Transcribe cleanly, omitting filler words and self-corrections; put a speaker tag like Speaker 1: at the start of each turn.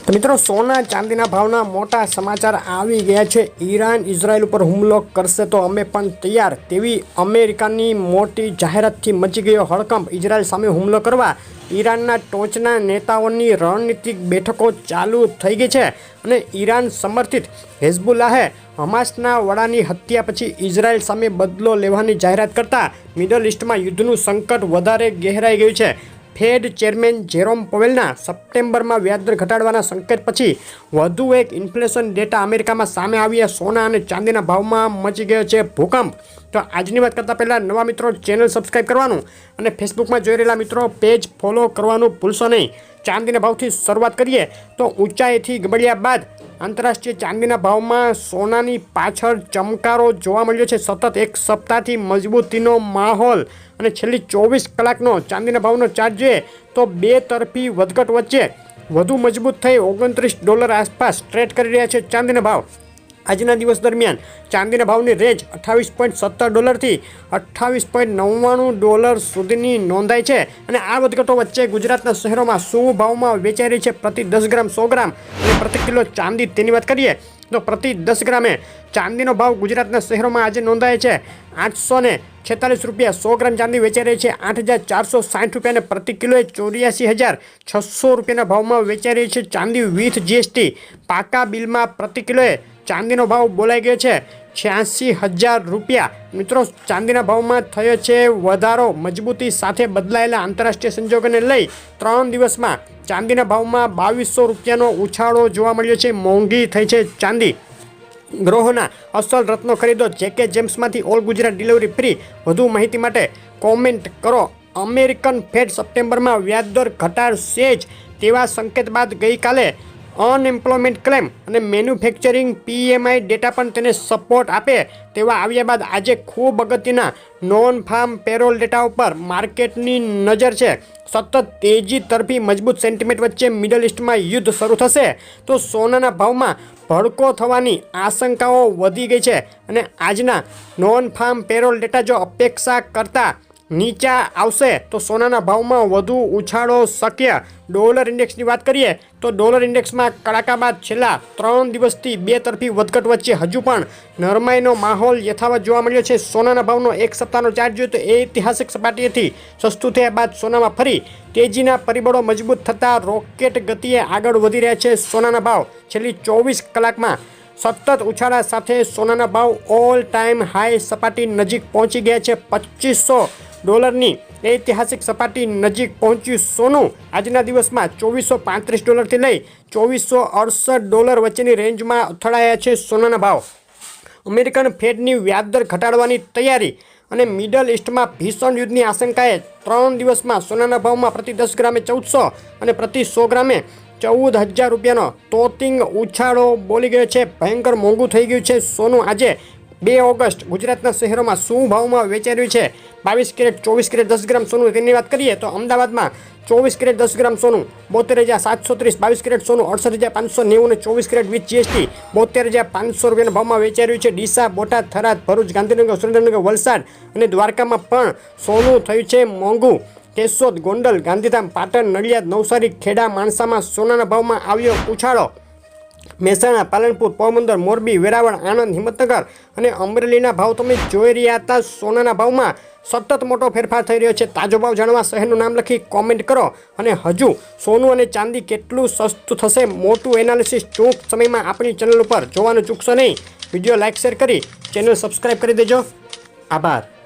Speaker 1: तो मित्रों सोना चांदीना भावना मोटा समाचार આવી ગયા છે। ઈરાન ઇઝરાયલ ઉપર હુમલો કરશે તો અમે પણ તૈયાર તેવી અમેરિકાની મોટી જાહેરાતથી મચી ગયો હડકંપ। ઇઝરાયલ સામે હુમલો કરવા ઈરાનના ટોચના નેતાઓની રણનીતિક બેઠકો ચાલુ થઈ ગઈ છે અને ઈરાન સમર્થિત હિઝબુલ્લાહે હમાસના વડાની હત્યા પછી ઇઝરાયલ સામે બદલો લેવાની જાહેરાત કરતા મિડલ ઈસ્ટમાં યુદ્ધનું સંકટ વધારે ગહેરાઈ ગયું છે। ફેડ ચેરમેન જેરોમ પોવેલના સપ્ટેમ્બરમાં વ્યાજદર ઘટાડવાના સંકેત પછી વધુ એક ઇન્ફ્લેશન ડેટા અમેરિકામાં સામે આવ્યા। સોના અને ચાંદીના ભાવમાં મચી ગયો છે ભૂકંપ। તો આજની વાત કરતાં પહેલાં નવા મિત્રો ચેનલ સબસ્ક્રાઈબ કરવાનું અને ફેસબુકમાં જોઈ રહેલા મિત્રો પેજ ફોલો કરવાનું ભૂલશો નહીં। ચાંદીના ભાવથી શરૂઆત કરીએ તો ઊંચાઈથી ગબડ્યા બાદ આંતરરાષ્ટ્રીય ચાંદીના ભાવમાં સોનાની પાછળ ચમકારો જોવા મળ્યો છે। સતત એક સપ્તાહથી મજબૂતીનો માહોલ અને છેલ્લી 24 કલાકનો ચાંદીના ભાવનો ચાર્ટ જોઈએ તો બે તરફી વધઘટ વચ્ચે વધુ મજબૂત થઈ $29 આસપાસ ટ્રેડ કરી રહ્યા છે ચાંદીના ભાવ। આજના દિવસ દરમિયાન ચાંદીના ભાવની રેન્જ $28.17 થી $28.99 સુધીની નોંધાઈ છે અને આ વધઘટો વચ્ચે ગુજરાતના શહેરોમાં શું ભાવમાં વેચાઈ રહી છે પ્રતિ 10 ગ્રામ 100 ગ્રામ અને પ્રતિ કિલો ચાંદી તેની વાત કરીએ તો પ્રતિ 10 ગ્રામે ચાંદીનો ભાવ ગુજરાતના શહેરોમાં આજે નોંધાય છે $846 100 ગ્રામ ચાંદી વેચાઈ રહી છે $8,460 અને પ્રતિ કિલોએ $84,600 ભાવમાં વેચાઈ રહી છે ચાંદી વિથ જીએસટી। પાકા બિલમાં પ્રતિ કિલોએ ચાંદીનો ભાવ બોલાઈ ગયો છે $86,000। મિત્રો ચાંદીના ભાવમાં થયો છે વધારો। મજબૂતી સાથે બદલાયેલા આંતરરાષ્ટ્રીય સંજોગોને લઈ 3 દિવસમાં ચાંદીના ભાવમાં $2,200નો ઉછાળો જોવા મળ્યો છે। મોંઘી થઈ છે ચાંદી। ગ્રહોના અસલ રત્નો ખરીદો જેકે જેમ્સમાંથી ઓલ ગુજરાત ડિલિવરી ફ્રી। વધુ માહિતી માટે કોમેન્ટ કરો। અમેરિકન ફેડ સપ્ટેમ્બરમાં વ્યાજદર ઘટાડશે જ તેવા સંકેત બાદ ગઈકાલે અનએમ્પ્લોયમેન્ટ ક્લેમ અને મેન્યુફેક્ચરિંગ પીએમઆઈ ડેટા પણ તેને સપોર્ટ આપે તેવા આવ્યા બાદ આજે ખૂબ અગત્યના નોન ફાર્મ પેરોલ ડેટા ઉપર માર્કેટની નજર છે। સતત તેજી તરફી મજબૂત સેન્ટિમેન્ટ વચ્ચે મિડલ ઈસ્ટમાં યુદ્ધ શરૂ થશે તો સોનાના ભાવમાં ભડકો થવાની આશંકાઓ વધી ગઈ છે અને આજના નોન ફાર્મ પેરોલ ડેટા જો અપેક્ષા કરતાં નીચા આવશે તો સોનાના ભાવમાં વધુ ઉછાળો શક્ય। ડોલર ઇન્ડેક્સની વાત કરીએ તો ડોલર ઇન્ડેક્સમાં કડાકા બાદ છેલ્લા 3 દિવસથી બે તરફી વધઘટ વચ્ચે હજુ પણ નરમાઈનો માહોલ યથાવત જોવા મળ્યો છે। સોનાના ભાવનો એક સપ્તાહનો ચાર્ટ જોઈએ તો ઐતિહાસિક સપાટીએથી સસ્તું થયા બાદ સોનામાં ફરી તેજીના પરિબળો મજબૂત થતાં રોકેટ ગતિએ આગળ વધી રહ્યા છે સોનાના ભાવ। છેલ્લી 24 કલાકમાં સતત ઉછાળા સાથે સોનાના ભાવ ઓલ ટાઈમ હાઈ સપાટી નજીક પહોંચી ગયા છે। $2,500ની ઐતિહાસિક સપાટી નજીક પહોંચ્યું સોનું આજના દિવસમાં $2,435થી લઈ $2,468 વચ્ચેની રેન્જમાં અથડાયા છે સોનાના ભાવ। અમેરિકન ફેડની વ્યાજદર ઘટાડવાની તૈયારી અને મિડલ ઈસ્ટમાં ભીષણ યુદ્ધની આશંકાએ 3 દિવસમાં સોનાના ભાવમાં પ્રતિ 10 ગ્રામે 1400 અને પ્રતિ 100 ગ્રામે $14,000નો તોતિંગ ઉછાળો બોલી ગયો છે। ભયંકર મોંઘું થઈ ગયું છે સોનું। આજે 2 ઓગસ્ટ ગુજરાતના શહેરોમાં શું ભાવમાં વેચાઈ રહ્યું છે 22 કેરેટ 24 કેરેટ 10 ગ્રામ સોનું તેની વાત કરીએ તો અમદાવાદમાં 24 કેરેટ 10 ગ્રામ સોનું $72,730। 22 કેરેટ સોનું $68,590 અને 24 કેરેટ વિથ જીએસટી $72,500 ભાવમાં વેચાઈ રહ્યું છે। ડીસા, બોટાદ, થરાદ, ભરૂચ, ગાંધીનગર, સુરેન્દ્રનગર, વલસાડ અને દ્વારકામાં પણ સોનું થયું છે મોંઘું। કેશોદ, ગોંડલ, ગાંધીધામ, પાટણ, નડિયાદ, નવસારી, ખેડા, માણસામાં સોનાના ભાવમાં આવ્યો ઉછાળો। મહેસાણા, પાલનપુર, પોરબંદર, મોરબી, વેરાવળ, આણંદ, હિંમતનગર અને અમરેલીના ભાવ તમે જોઈ રહ્યા હતા। સોનાના ભાવમાં સતત મોટો ફેરફાર થઈ રહ્યો છે। તાજો ભાવ જાણવા શહેરનું નામ લખી કોમેન્ટ કરો અને હજુ સોનું અને ચાંદી કેટલું સસ્તું થશે મોટું એનાલિસિસ ટૂંક સમયમાં આપણી ચેનલ ઉપર જોવાનું ચૂકશો નહીં। વિડીયો લાઇક શેર કરી ચેનલ સબસ્ક્રાઈબ કરી દેજો। આભાર।